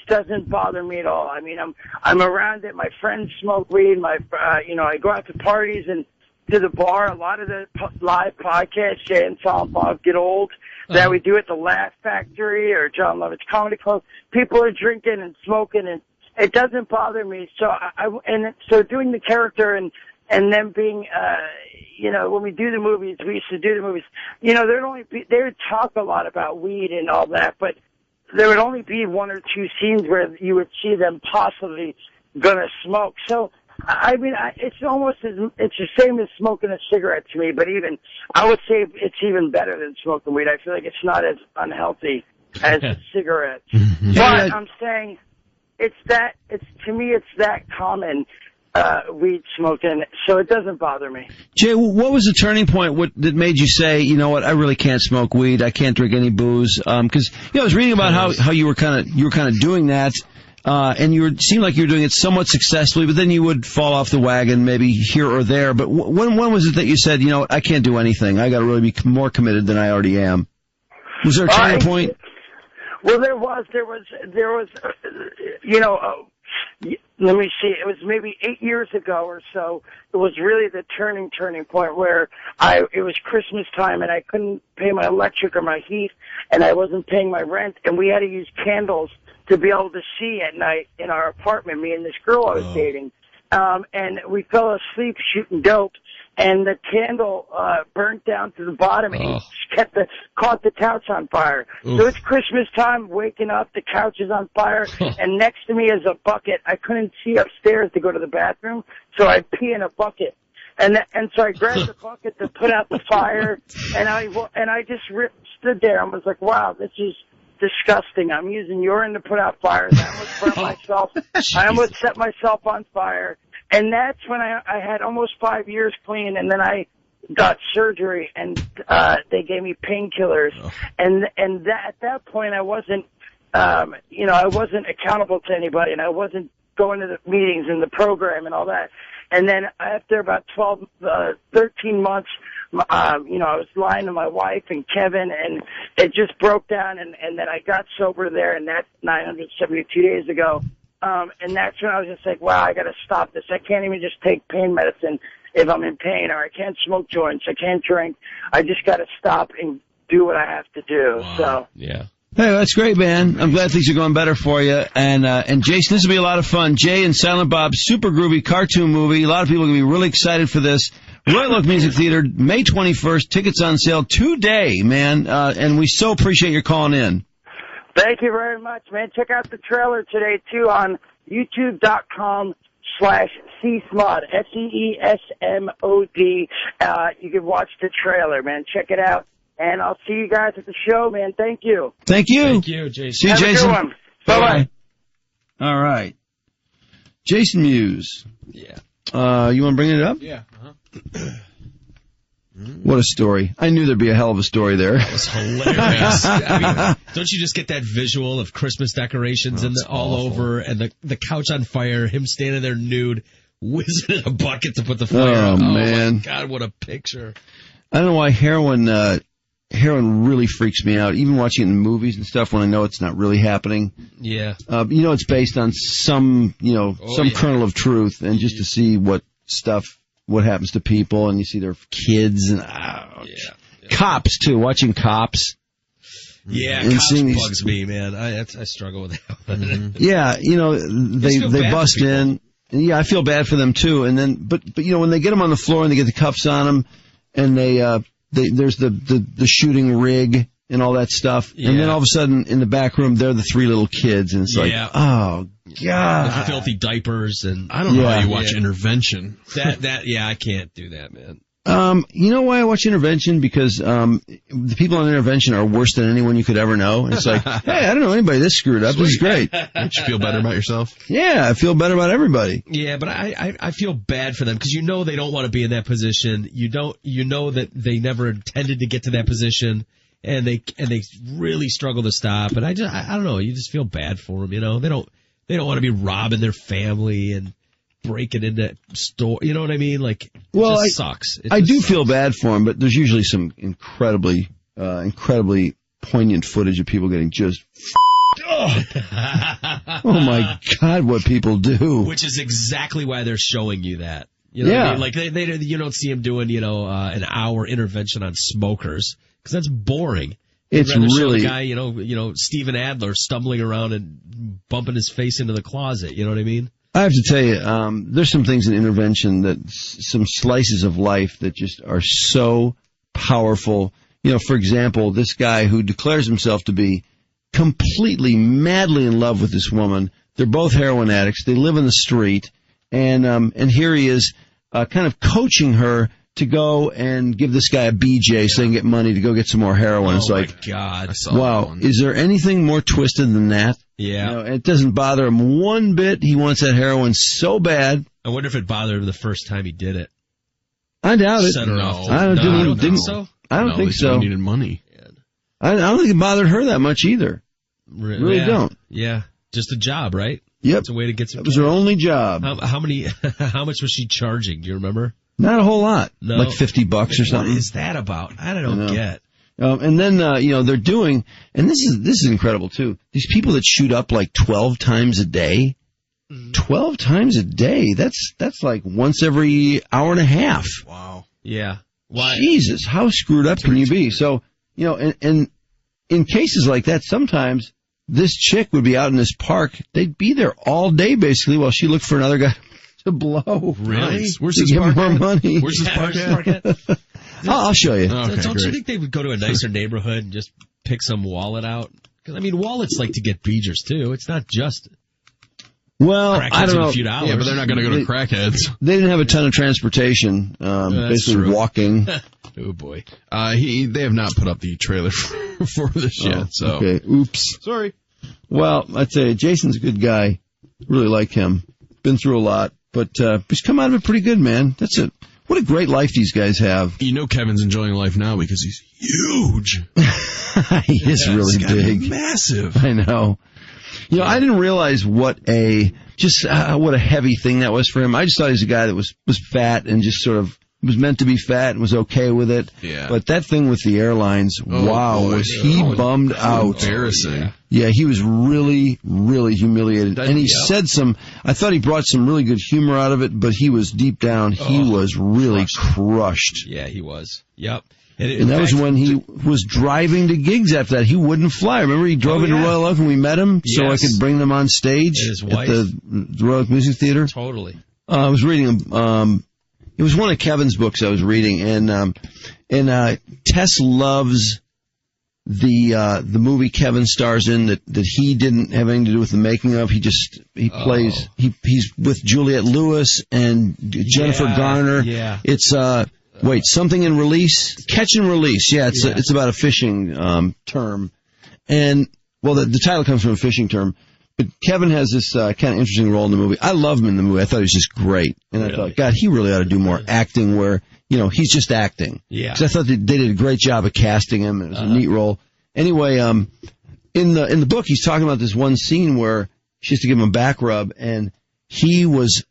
doesn't bother me at all. I mean, I'm around it. My friends smoke weed. I go out to parties and to the bar. A lot of the live podcasts, Jay and Silent Bob Get Old, that we do at the Laugh Factory or John Lovett's Comedy Club. People are drinking and smoking, and it doesn't bother me. So so doing the character and them being, when we do the movies, we used to do the movies. They would talk a lot about weed and all that, but there would only be one or two scenes where you would see them possibly gonna smoke. So, I mean, it's the same as smoking a cigarette to me, but I would say it's even better than smoking weed. I feel like it's not as unhealthy as cigarettes. But I'm saying to me, it's that common. Weed smoking, so it doesn't bother me. Jay, what was the turning point that made you say, you know what, I really can't smoke weed, I can't drink any booze? Because I was reading about how you were kind of doing that, and seemed like you were doing it somewhat successfully, but then you would fall off the wagon maybe here or there. But when was it that you said, you know what, I can't do anything, I got to really be more committed than I already am? Was there a turning point? Well, there was, let me see, it was maybe 8 years ago or so. It was really the turning point where it was Christmas time and I couldn't pay my electric or my heat and I wasn't paying my rent, and we had to use candles to be able to see at night in our apartment, me and this girl I was dating. And we fell asleep shooting dope, and the candle burnt down to the bottom and caught the couch on fire. Oof. So it's Christmas time, waking up, the couch is on fire, and next to me is a bucket. I couldn't see upstairs to go to the bathroom, so I'd pee in a bucket. And so I grabbed the bucket to put out the fire, and I just stood there and was like, wow, this is disgusting. I'm using urine to put out fires. I almost burnt myself. I almost set myself on fire. And that's when I had almost 5 years clean, and then I got surgery, and they gave me painkillers. Oh. And at that point, I wasn't, I wasn't accountable to anybody, and I wasn't going to the meetings and the program and all that. And then after about 13 months, I was lying to my wife and Kevin, and it just broke down, and then I got sober there, and that's 972 days ago. And that's when I was just like, wow, I got to stop this. I can't even just take pain medicine if I'm in pain, or I can't smoke joints, I can't drink. I just got to stop and do what I have to do. Wow. So yeah. Hey, that's great, man. I'm glad things are going better for you. And Jason, this will be a lot of fun. Jay and Silent Bob, super groovy cartoon movie. A lot of people are going to be really excited for this. Royal Oak Music Theater, May 21st. Tickets on sale today, man. And we so appreciate your calling in. Thank you very much, man. Check out the trailer today, too, on youtube.com/CSMOD, SEESMOD. You can watch the trailer, man. Check it out. And I'll see you guys at the show, man. Thank you. Thank you. Thank you, Jason. See you, Have Jason. A good one. Bye-bye. All right. Jason Mewes. Yeah. You want to bring it up? Yeah. What a story. I knew there'd be a hell of a story there. That was hilarious. I mean, don't you just get that visual of Christmas decorations all over, and the couch on fire, him standing there nude, whizzing in a bucket to put the fire out. Man. Oh, my God, what a picture. I don't know why heroin really freaks me out, even watching it in movies and stuff when I know it's not really happening. Yeah. It's based on some kernel of truth, and just to see what happens to people, and you see their kids and Cops too, watching Cops. Yeah, Cops bugs me, man. I struggle with that. Mm-hmm. Yeah, they bust in. Yeah, I feel bad for them too. And then, but when they get them on the floor and they get the cuffs on them, and there's the shooting rig and all that stuff, and then all of a sudden in the back room they're the three little kids, and it's like, oh God, the filthy diapers, and I don't know how you watch Intervention. I can't do that, man. You know why I watch Intervention? Because the people on Intervention are worse than anyone you could ever know. And it's like, hey, I don't know anybody this screwed up. This is great. Don't you feel better about yourself? Yeah, I feel better about everybody. Yeah, but I feel bad for them because they don't want to be in that position. You know that they never intended to get to that position, and they really struggle to stop. And I don't know. You just feel bad for them. They don't want to be robbing their family and breaking into store, you know what I mean? Like, it just sucks. I do feel bad for him, but there's usually some incredibly poignant footage of people getting just what Oh my God, what people do. Which is exactly why they're showing you that. You know what I mean? Like they you don't see him doing, an hour intervention on smokers because that's boring. It's really show the guy, Steven Adler stumbling around and bumping his face into the closet. You know what I mean? I have to tell you, there's some things in intervention some slices of life that just are so powerful. For example, this guy who declares himself to be completely, madly in love with this woman. They're both heroin addicts. They live in the street, and here he is, kind of coaching her to go and give this guy a BJ so they can get money to go get some more heroin. It's like, my God. Wow, is there anything more twisted than that? Yeah. It doesn't bother him one bit. He wants that heroin so bad. I wonder if it bothered him the first time he did it. I doubt it. Set her off. I don't think so. I don't think so. Needed money. I don't think it bothered her that much either. Really don't. Yeah. Just a job, right? Yep. It's a way to get some. That was her only job. How much was she charging? Do you remember? Not a whole lot. No. Like $50 or something. What is that about? I don't get. And then, they're doing, and this is incredible too. These people that shoot up like 12 times a day. 12 times a day. That's like once every hour and a half. Wow. Yeah. Why? Jesus, how screwed up can you be? So, and in cases like that, sometimes this chick would be out in this park. They'd be there all day basically while she looked for another guy to blow. Really? Nice. Where's to this give park more at? money. Where's this park at? I'll show you. Okay, Don't you great. think they would go to a nicer neighborhood and just pick some wallet out? Because, wallets like to get beegers, too. It's not just Well, crackheads I don't with know. a few dollars. Yeah, but they're not going to go to crackheads. They didn't have a ton of transportation, basically true. walking. Oh, boy. They have not put up the trailer for this yet, so. Okay, oops. Sorry. Well, I'd say Jason's a good guy. Really like him. Been through a lot, but he's come out of it pretty good, man. That's it. What a great life these guys have. Kevin's enjoying life now because he's huge. He is really big. Massive. I know. I didn't realize what a heavy thing that was for him. I just thought he was a guy that was fat and just sort of was meant to be fat and was okay with it. Yeah. But that thing with the airlines, was he bummed out. Embarrassing. Yeah, he was really, really humiliated. And he said I thought he brought some really good humor out of it, but he was deep down, he was really crushed. Yeah, he was. Yep. And that was when he was driving to gigs after that. He wouldn't fly. Remember, he drove into Royal Oak and we met him so I could bring them on stage at the Royal Oak Music Theater. Totally. I was reading, it was one of Kevin's books I was reading, and Tess loves the movie Kevin stars in that he didn't have anything to do with the making of. He plays, he's with Juliette Lewis and Jennifer Garner. Yeah. It's, something in release? Catch and Release. Yeah, it's about a fishing, term. And, the title comes from a fishing term. But Kevin has this kind of interesting role in the movie. I love him in the movie. I thought he was just great. And I thought, God, he really ought to do more acting where, he's just acting. Yeah. Because I thought they did a great job of casting him. It was a neat role. Anyway, in the book, he's talking about this one scene where she has to give him a back rub, and he was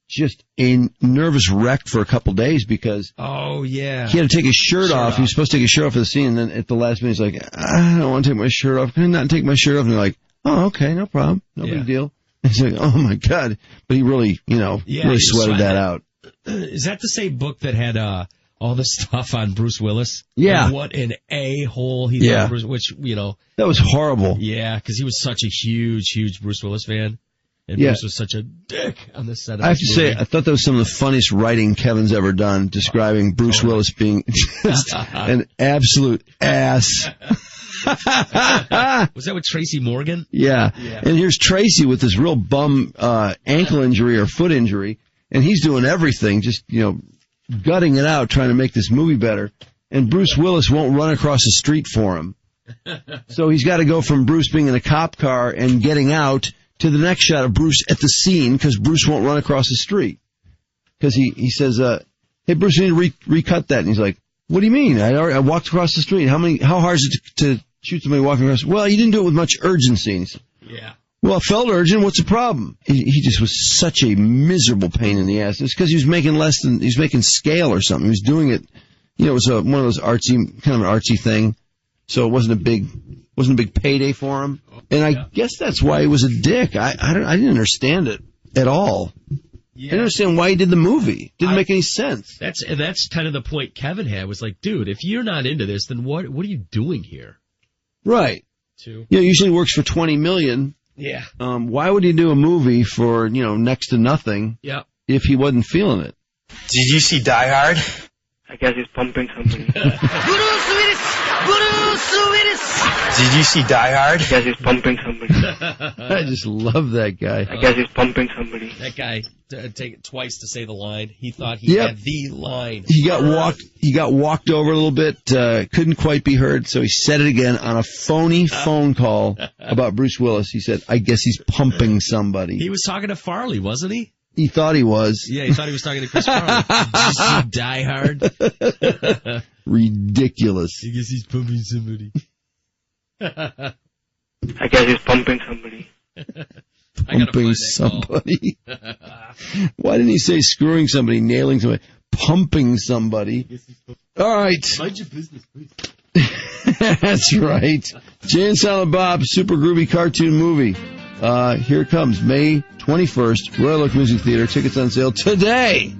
just a nervous wreck for a couple days because he had to take his shirt off. He was supposed to take his shirt off for the scene, and then at the last minute, he's like, I don't want to take my shirt off. Can I not take my shirt off? And they're like, oh, okay, no problem. No big deal. He's like, oh, my God. But he really, really sweated that out. Is that the same book that had all the stuff on Bruce Willis? Yeah. And what an a-hole he thought Bruce, which, that was horrible. Yeah, because he was such a huge, huge Bruce Willis fan. And Bruce was such a dick on the set of I have to say, I thought that was some of the funniest writing Kevin's ever done, describing Bruce Willis being just an absolute ass. Was that with Tracy Morgan? Yeah. And here's Tracy with this real bum ankle injury or foot injury, and he's doing everything, just, gutting it out, trying to make this movie better. And Bruce Willis won't run across the street for him. So he's got to go from Bruce being in a cop car and getting out to the next shot of Bruce at the scene because Bruce won't run across the street. Because he says, hey, Bruce, you need to recut that. And he's like, what do you mean? I walked across the street. How hard is it to shoot somebody walking across? Well, you didn't do it with much urgency. Yeah. Well, it felt urgent. What's the problem? He just was such a miserable pain in the ass. It's because he was making he was making scale or something. He was doing it, it was one of those kind of an artsy thing. so it wasn't a big payday for him. And I guess that's why he was a dick. I didn't understand it at all. Yeah. I didn't understand why he did the movie. Didn't make any sense. That's kind of the point Kevin had, was like, dude, if you're not into this, then what are you doing here? Right. Usually works for $20 million. Yeah. Why would he do a movie for, next to nothing? Yeah. If he wasn't feeling it? Did you see Die Hard? I guess he's pumping somebody. Did you see Die Hard? I guess he's pumping somebody. I just love that guy. I guess he's pumping somebody. That guy, take it twice to say the line. He thought he had the line. He got walked over a little bit, couldn't quite be heard, so he said it again on a phony phone call about Bruce Willis. He said, I guess he's pumping somebody. He was talking to Farley, wasn't he? He thought he was. Yeah, he thought he was talking to Chris Farley. Did you see Die Hard? Ridiculous. I guess he's pumping somebody. I guess he's pumping somebody. Pumping somebody. Why didn't he say screwing somebody, nailing somebody, pumping somebody? All right. Mind your business, please. That's right. Jay and Silent Bob, super groovy cartoon movie. Here it comes, May 21st, Royal Oak Music Theater. Tickets on sale today.